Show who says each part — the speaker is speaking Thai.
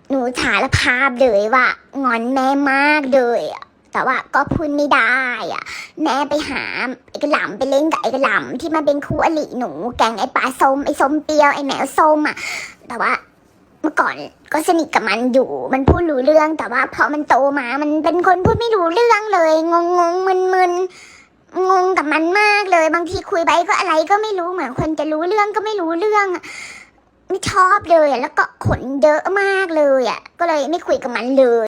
Speaker 1: หนูสารภาพเลยว่างอนแม่มากเลยอะแต่ว่าก็พูดไม่ได้อะแม่ไปหาไอ้กระหล่ำไปเล่นกับไอ้กระหล่ำที่มันเป็นคู่อริหนูแกงไอ้ปลาส้มไอ้ส้มเปรี้ยวไอ้แมวส้มอะแต่ว่าเมื่อก่อนก็สนิทกับมันอยู่มันพูดรู้เรื่องแต่ว่าพอมันโตมามันเป็นคนพูดไม่รู้เรื่องเลยงงมึนงงกับมันมากเลยบางทีคุยไปก็อะไรก็ไม่รู้เหมือนคนจะรู้เรื่องก็ไม่รู้เรื่องไม่ชอบเลยแล้วก็ขนเยอะมากเลยก็เลยไม่คุยกับมันเลย